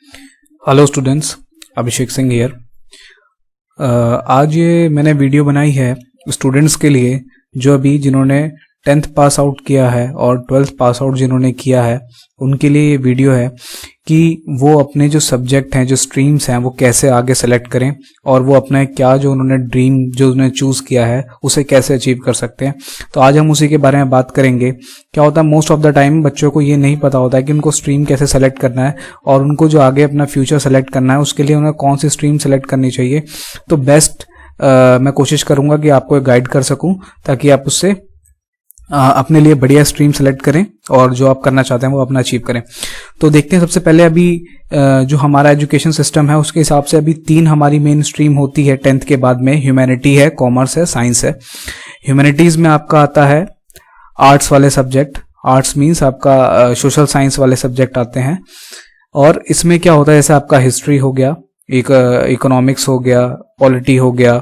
Hello students, Abhishek Singh here. आज ये मैंने वीडियो बनाई है स्टूडेंट्स के लिए जो अभी जिन्होंने 10th पास आउट किया है और 12th पास आउट जिन्होंने किया है उनके लिए ये वीडियो है कि वो अपने जो सब्जेक्ट हैं, जो स्ट्रीम्स हैं, वो कैसे आगे सेलेक्ट करें और वो अपना क्या जो उन्होंने ड्रीम जो उन्होंने चूज़ किया है उसे कैसे अचीव कर सकते हैं। तो आज हम उसी के बारे में बात करेंगे। क्या होता है, मोस्ट ऑफ द टाइम बच्चों को ये नहीं पता होता है कि उनको स्ट्रीम कैसे सेलेक्ट करना है और उनको जो आगे अपना फ्यूचर सेलेक्ट करना है उसके लिए उन्हें कौन सी स्ट्रीम सेलेक्ट करनी चाहिए। तो बेस्ट मैं कोशिश करूंगा कि आपको गाइड कर सकूं ताकि आप उससे अपने लिए बढ़िया स्ट्रीम सेलेक्ट करें और जो आप करना चाहते हैं वो अपना अचीव करें। तो देखते हैं, सबसे पहले अभी जो हमारा एजुकेशन सिस्टम है उसके हिसाब से अभी 3 हमारी मेन स्ट्रीम होती है 10th के बाद में। ह्यूमैनिटी है, कॉमर्स है, साइंस है। ह्यूमैनिटीज में आपका आता है आर्ट्स वाले सब्जेक्ट। आर्ट्स मीन्स आपका सोशल साइंस वाले सब्जेक्ट आते हैं और इसमें क्या होता है, जैसे आपका हिस्ट्री हो गया, एक इकोनॉमिक्स हो गया, पॉलिटी हो गया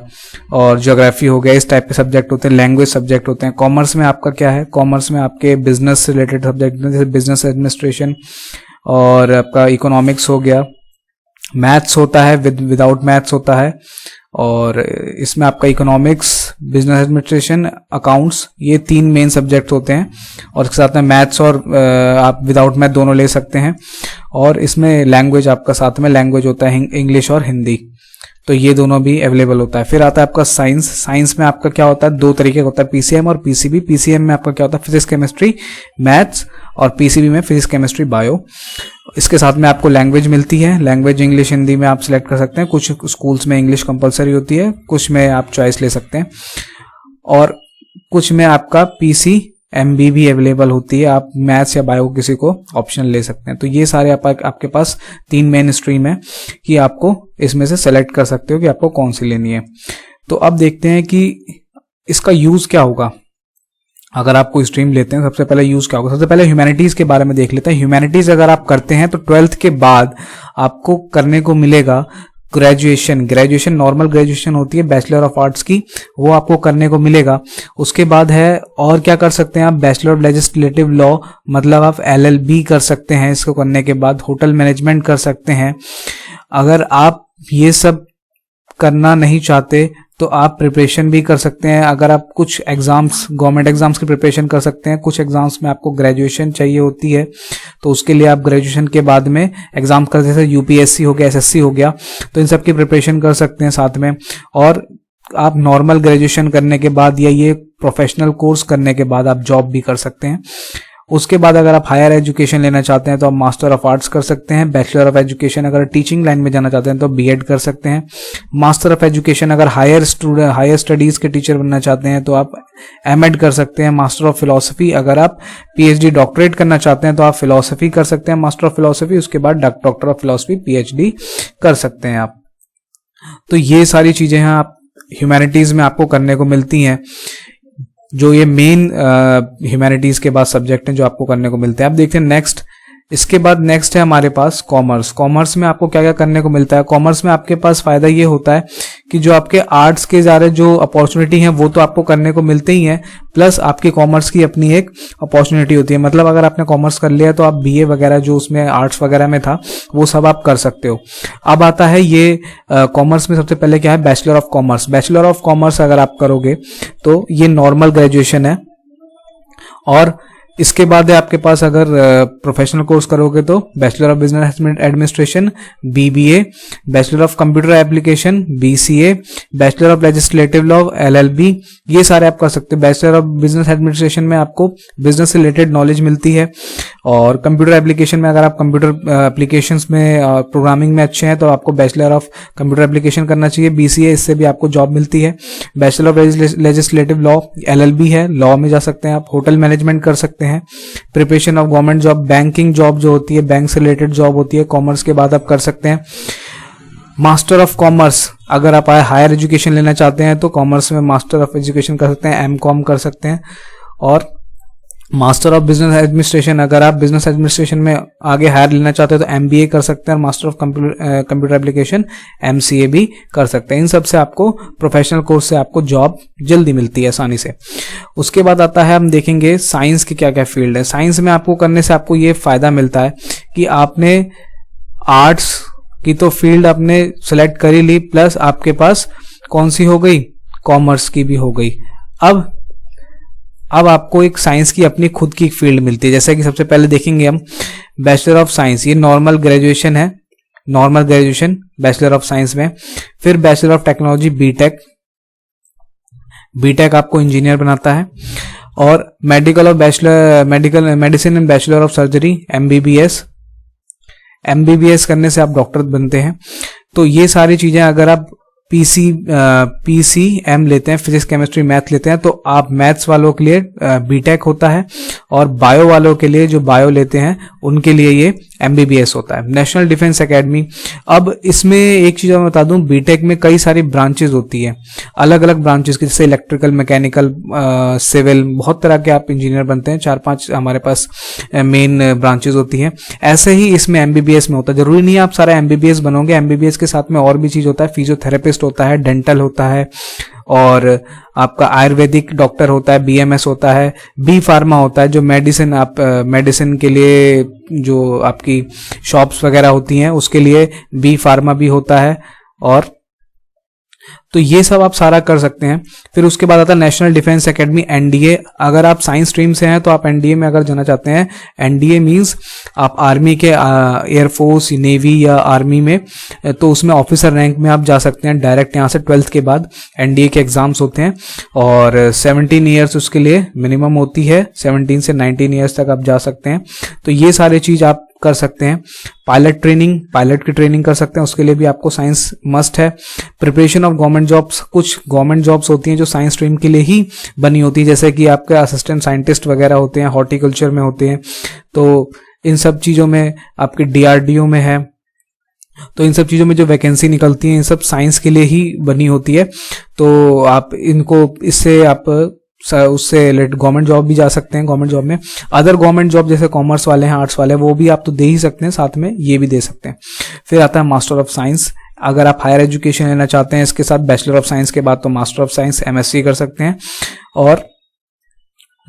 और ज्योग्राफी हो गया, इस टाइप के सब्जेक्ट होते हैं। लैंग्वेज सब्जेक्ट होते हैं। कॉमर्स में आपका क्या है, कॉमर्स में आपके बिजनेस से रिलेटेड सब्जेक्ट जैसे बिजनेस एडमिनिस्ट्रेशन और आपका इकोनॉमिक्स हो गया। मैथ्स होता है, विदाउट मैथ्स होता है और इसमें आपका इकोनॉमिक्स, बिजनेस एडमिनिस्ट्रेशन, अकाउंट्स, ये 3 मेन सब्जेक्ट होते हैं और इसके साथ में मैथ्स और आप विदाउट मैथ दोनों ले सकते हैं। और इसमें लैंग्वेज आपका साथ में लैंग्वेज होता है इंग्लिश और हिंदी, तो ये दोनों भी अवेलेबल होता है। फिर आता है आपका साइंस। साइंस में आपका क्या होता है, 2 तरीके का होता है, पीसीएम और पीसीबी। पीसीएम में आपका क्या होता है, फिजिक्स, केमिस्ट्री, मैथ्स, और पीसीबी में फिजिक्स, केमिस्ट्री, बायो। इसके साथ में आपको लैंग्वेज मिलती है। लैंग्वेज इंग्लिश, हिंदी में आप सिलेक्ट कर सकते हैं। कुछ स्कूल्स में इंग्लिश कंपलसरी होती है, कुछ में आप चॉइस ले सकते हैं और कुछ में आपका पीसीएमबी भी अवेलेबल होती है। आप मैथ्स या बायो किसी को ऑप्शन ले सकते हैं। तो ये सारे आपके पास 3 मेन स्ट्रीम है कि आपको इसमें से सेलेक्ट कर सकते हो कि आपको कौन सी लेनी है। तो अब देखते हैं कि इसका यूज क्या होगा अगर आप कोई स्ट्रीम लेते हैं। सबसे पहले यूज क्या होगा, सबसे पहले ह्यूमैनिटीज के बारे में देख लेते हैं। ह्यूमैनिटीज अगर आप करते हैं तो 12th के बाद आपको करने को मिलेगा ग्रेजुएशन नॉर्मल ग्रेजुएशन होती है बैचलर ऑफ आर्ट्स की, वो आपको करने को मिलेगा। उसके बाद है और क्या कर सकते हैं आप, बैचलर ऑफ लेजिस्लेटिव लॉ, मतलब आप LLB कर सकते हैं। इसको करने के बाद होटल मैनेजमेंट कर सकते हैं। अगर आप ये सब करना नहीं चाहते तो आप प्रिपरेशन भी कर सकते हैं। अगर आप कुछ एग्जाम्स, गवर्नमेंट एग्जाम्स की प्रिपरेशन कर सकते हैं। कुछ एग्जाम्स में आपको ग्रेजुएशन चाहिए होती है तो उसके लिए आप ग्रेजुएशन के बाद में एग्जाम कर, जैसे यूपीएससी हो गया, SSC हो गया, तो इन सब की प्रिपरेशन कर सकते हैं साथ में। और आप नॉर्मल ग्रेजुएशन करने के बाद या ये प्रोफेशनल कोर्स करने के बाद आप जॉब भी कर सकते हैं। उसके बाद अगर आप हायर एजुकेशन लेना चाहते हैं तो आप मास्टर ऑफ आर्ट्स कर सकते हैं। बैचलर ऑफ एजुकेशन अगर टीचिंग लाइन में जाना चाहते हैं तो बीएड कर सकते हैं। मास्टर ऑफ एजुकेशन अगर हायर स्टडीज के टीचर बनना चाहते हैं तो आप एमएड कर सकते हैं। मास्टर ऑफ फिलोसफी अगर आप पीएचडी डॉक्टरेट करना चाहते हैं तो आप फिलोसफी कर सकते हैं, मास्टर ऑफ फिलोसफी। उसके बाद डॉक्टर ऑफ फिलोसफी PhD कर सकते हैं आप। तो ये सारी चीजें हैं आप ह्यूमैनिटीज में आपको करने को मिलती हैं, जो ये मेन ह्यूमैनिटीज के बाद सब्जेक्ट हैं जो आपको करने को मिलते हैं। अब देखते हैं नेक्स्ट। इसके बाद नेक्स्ट है हमारे पास कॉमर्स। कॉमर्स में आपको क्या क्या करने को मिलता है। कॉमर्स में आपके पास फायदा ये होता है कि जो आपके आर्ट्स के ज़्यादा जो अपॉर्चुनिटी है वो तो आपको करने को मिलते ही हैं, प्लस आपकी कॉमर्स की अपनी एक अपॉर्चुनिटी होती है। मतलब अगर आपने कॉमर्स कर लिया तो आप बीए वगैरह जो उसमें आर्ट्स वगैरह में था वो सब आप कर सकते हो। अब आता है ये कॉमर्स में सबसे पहले क्या है, bachelor of commerce. Bachelor of commerce अगर आप करोगे तो ये नॉर्मल ग्रेजुएशन है और इसके बाद है आपके पास अगर प्रोफेशनल कोर्स करोगे तो bachelor of business administration BBA, bachelor of computer application BCA, bachelor of legislative law LLB, ये सारे आप कर सकते हैं। बैचलर ऑफ बिजनेस एडमिनिस्ट्रेशन में आपको बिजनेस से रिलेटेड नॉलेज मिलती है और कंप्यूटर एप्लीकेशन में अगर आप कंप्यूटर एप्लीकेशंस में प्रोग्रामिंग में अच्छे हैं तो आपको बैचलर ऑफ कंप्यूटर एप्लीकेशन करना चाहिए BCA, इससे भी आपको जॉब मिलती है। Bachelor of legislative law LLB है, लॉ में जा सकते हैं आप। होटल मैनेजमेंट कर सकते हैं। Preparation of government job, banking job जो होती है, बैंक से रिलेटेड जॉब होती है, कॉमर्स के बाद आप कर सकते हैं। मास्टर ऑफ कॉमर्स अगर आप हायर एजुकेशन लेना चाहते हैं तो कॉमर्स में मास्टर ऑफ एजुकेशन कर सकते हैं, MCOM कर सकते हैं। और मास्टर ऑफ बिजनेस एडमिनिस्ट्रेशन अगर आप बिजनेस एडमिनिस्ट्रेशन में आगे हायर लेना चाहते हैं तो MBA कर सकते हैं और master of computer application MCA भी कर सकते हैं। इन सब से आपको प्रोफेशनल कोर्स से आपको जॉब जल्दी मिलती है आसानी से। उसके बाद आता है हम देखेंगे साइंस की क्या क्या फील्ड है। साइंस में आपको करने से आपको ये फायदा मिलता है कि आपने आर्ट्स की तो फील्ड आपने सेलेक्ट कर ही ली, प्लस आपके पास कौन सी हो गई, कॉमर्स की भी हो गई। अब आपको एक साइंस की अपनी खुद की फील्ड मिलती है। जैसे कि सबसे पहले देखेंगे हम बैचलर ऑफ साइंस, ये नॉर्मल ग्रेजुएशन है, normal graduation bachelor of science में। फिर bachelor of technology B Tech, B Tech आपको इंजीनियर बनाता है। और मेडिकल और bachelor medicine and bachelor of surgery MBBS, MBBS करने से आप डॉक्टर बनते हैं। तो ये सारी चीजें अगर आप पीसीएम लेते हैं, फिजिक्स केमिस्ट्री मैथ लेते हैं, तो आप मैथ्स वालों के लिए बीटेक होता है, और बायो वालों के लिए जो बायो लेते हैं उनके लिए ये एमबीबीएस होता है। नेशनल डिफेंस एकेडमी, अब इसमें एक चीज मैं बता दूं, बीटेक में कई सारी ब्रांचेस होती है, अलग अलग ब्रांचेस की, जैसे इलेक्ट्रिकल, मैकेनिकल, सिविल, बहुत तरह के आप इंजीनियर बनते हैं। 4-5 हमारे पास मेन ब्रांचेस होती हैं। ऐसे ही इसमें एमबीबीएस में होता है। जरूरी नहीं है आप सारा एमबीबीएस बनोगे, एमबीबीएस के साथ में और भी चीज होता है, फिजियोथेरेपिस्ट होता है, डेंटल होता है, और आपका आयुर्वेदिक डॉक्टर होता है, बीएमएस होता है, बी फार्मा होता है, जो मेडिसिन, आप मेडिसिन के लिए जो आपकी शॉप्स वगैरह होती हैं उसके लिए बी फार्मा भी होता है। और तो ये सब आप सारा कर सकते हैं। फिर उसके बाद आता है नेशनल डिफेंस एकेडमी एनडीए। अगर आप साइंस स्ट्रीम से हैं तो आप एनडीए में अगर जाना चाहते हैं, एनडीए मींस आप आर्मी के, एयरफोर्स, नेवी या आर्मी में, तो उसमें ऑफिसर रैंक में आप जा सकते हैं डायरेक्ट यहाँ से 12th के बाद। एनडीए के एग्जाम्स होते हैं और 17 ईयर्स उसके लिए मिनिमम होती है, 17 से 19 ईयर्स तक आप जा सकते हैं। तो ये सारे चीज आप कर सकते हैं। पायलट ट्रेनिंग, पायलट की ट्रेनिंग कर सकते हैं, उसके लिए भी आपको साइंस मस्ट है। प्रिपरेशन ऑफ गवर्नमेंट जॉब्स, कुछ गवर्नमेंट जॉब्स होती हैं जो साइंस स्ट्रीम के लिए ही बनी होती है, जैसे कि आपके असिस्टेंट साइंटिस्ट वगैरह होते हैं, हॉर्टिकल्चर में होते हैं। तो इन सब चीजों में, आपके डीआरडीओ में है, तो इन सब चीजों में जो वैकेंसी निकलती है, इन सब साइंस के लिए ही बनी होती है। तो आप इनको, इससे आप उससे गवर्नमेंट जॉब भी जा सकते हैं। गवर्नमेंट जॉब में अदर गवर्नमेंट जॉब जैसे कॉमर्स वाले हैं, आर्ट्स वाले हैं, वो भी आप तो दे ही सकते हैं, साथ में ये भी दे सकते हैं। फिर आता है मास्टर ऑफ साइंस। अगर आप हायर एजुकेशन लेना चाहते हैं इसके साथ बैचलर ऑफ साइंस के बाद, तो मास्टर ऑफ साइंस एमएससी कर सकते हैं। और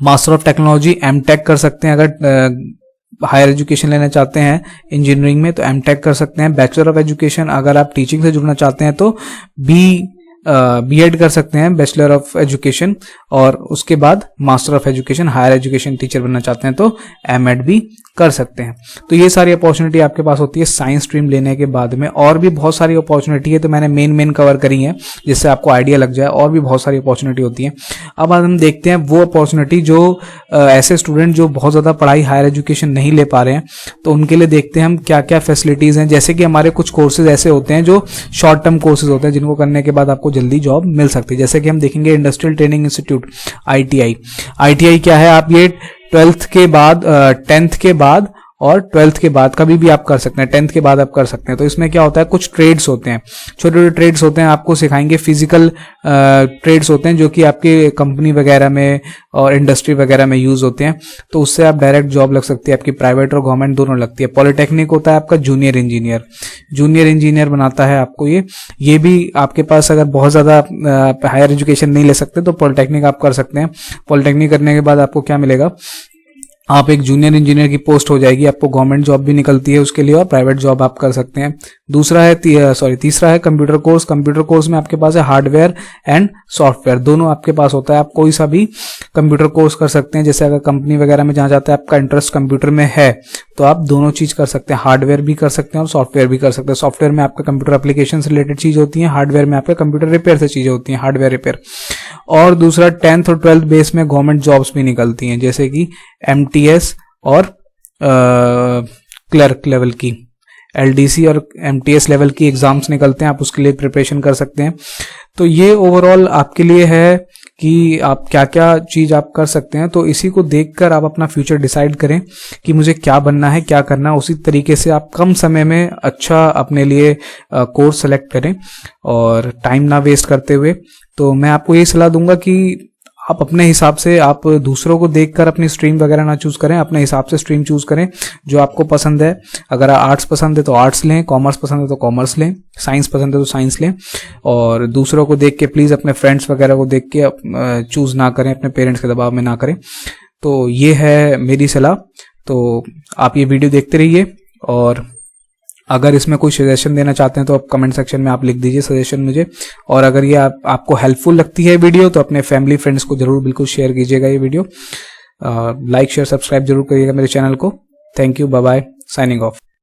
मास्टर ऑफ टेक्नोलॉजी एमटेक कर सकते हैं। अगर हायर एजुकेशन लेना चाहते हैं इंजीनियरिंग में तो एमटेक कर सकते हैं। बैचलर ऑफ एजुकेशन अगर आप टीचिंग से जुड़ना चाहते हैं तो बीएड कर सकते हैं, बैचलर ऑफ एजुकेशन। और उसके बाद master of education, higher education teacher बनना चाहते हैं तो एमएड भी कर सकते हैं। तो ये सारी अपॉर्चुनिटी आपके पास होती है साइंस स्ट्रीम लेने के बाद में। और भी बहुत सारी अपॉर्चुनिटी है, तो मैंने मेन कवर करी है जिससे आपको आइडिया लग जाए। और भी बहुत सारी अपॉर्चुनिटी होती है। अब हम देखते हैं वो अपॉर्चुनिटी जो ऐसे स्टूडेंट जो बहुत ज्यादा पढ़ाई हायर एजुकेशन नहीं ले पा रहे हैं, तो उनके लिए देखते हैं हम क्या क्या फैसिलिटीज हैं। जैसे कि हमारे कुछ कोर्सेज ऐसे होते हैं जो शॉर्ट टर्म कोर्सेज होते हैं, जिनको करने के बाद आपको जल्दी जॉब मिल सकती है। जैसे कि हम देखेंगे industrial training institute, ITI. ITI क्या है, आप ये 12th के बाद, 10th के बाद और 12th के बाद कभी भी आप कर सकते हैं, 10th के बाद आप कर सकते हैं। तो इसमें क्या होता है, कुछ ट्रेड्स होते हैं, छोटे छोटे ट्रेड्स होते हैं, आपको सिखाएंगे। फिजिकल ट्रेड्स होते हैं जो कि आपके कंपनी वगैरह में और इंडस्ट्री वगैरह में यूज होते हैं। तो उससे आप डायरेक्ट जॉब लग सकती है, आपकी प्राइवेट और गवर्नमेंट दोनों लगती है। पॉलिटेक्निक होता है आपका जूनियर इंजीनियर, जूनियर इंजीनियर बनाता है आपको ये भी आपके पास अगर बहुत ज्यादा हायर एजुकेशन नहीं ले सकते तो पॉलिटेक्निक आप कर सकते हैं। पॉलिटेक्निक करने के बाद आपको क्या मिलेगा, आप एक जूनियर इंजीनियर की पोस्ट हो जाएगी, आपको गवर्नमेंट जॉब भी निकलती है उसके लिए, और प्राइवेट जॉब आप कर सकते हैं। तीसरा है कंप्यूटर कोर्स। कंप्यूटर कोर्स में आपके पास है हार्डवेयर एंड सॉफ्टवेयर, दोनों आपके पास होता है। आप कोई सा भी कंप्यूटर कोर्स कर सकते हैं। जैसे अगर कंपनी वगैरह में जहां जाते हैं, आपका इंटरेस्ट कंप्यूटर में है तो आप दोनों चीज कर सकते हैं, हार्डवेयर भी कर सकते हैं और सॉफ्टवेयर भी कर सकते हैं। सॉफ्टवेयर में आपका कंप्यूटर एप्लीकेशन से रिलेटेड चीज होती है, हार्डवेयर में आपके कंप्यूटर रिपेयर से चीजें होती हैं, हार्डवेयर रिपेयर। और दूसरा 10th और 12th बेस में गवर्नमेंट जॉब्स भी निकलती हैं, जैसे कि एमटीएस और क्लर्क लेवल की, एलडीसी और एमटीएस लेवल की एग्जाम्स निकलते हैं, आप उसके लिए प्रिपरेशन कर सकते हैं। तो ये ओवरऑल आपके लिए है कि आप क्या क्या चीज आप कर सकते हैं। तो इसी को देखकर आप अपना फ्यूचर डिसाइड करें कि मुझे क्या बनना है, क्या करना है। उसी तरीके से आप कम समय में अच्छा अपने लिए कोर्स सेलेक्ट करें और टाइम ना वेस्ट करते हुए। तो मैं आपको ये सलाह दूंगा कि आप अपने हिसाब से, आप दूसरों को देखकर अपनी स्ट्रीम वगैरह ना चूज करें, अपने हिसाब से स्ट्रीम चूज करें जो आपको पसंद है। अगर आर्ट्स पसंद है तो आर्ट्स लें, कॉमर्स पसंद है तो कॉमर्स लें, साइंस पसंद है तो साइंस लें। और दूसरों को देख के प्लीज, अपने फ्रेंड्स वगैरह को देख के चूज ना करें, अपने पेरेंट्स के दबाव में ना करें। तो ये है मेरी सलाह। तो आप ये वीडियो देखते रहिए और अगर इसमें कोई सजेशन देना चाहते हैं तो आप कमेंट सेक्शन में आप लिख दीजिए सजेशन मुझे। और अगर ये आपको हेल्पफुल लगती है वीडियो तो अपने फैमिली फ्रेंड्स को जरूर बिल्कुल शेयर कीजिएगा ये वीडियो। लाइक शेयर सब्सक्राइब जरूर करिएगा मेरे चैनल को। Thank you, bye bye, signing of.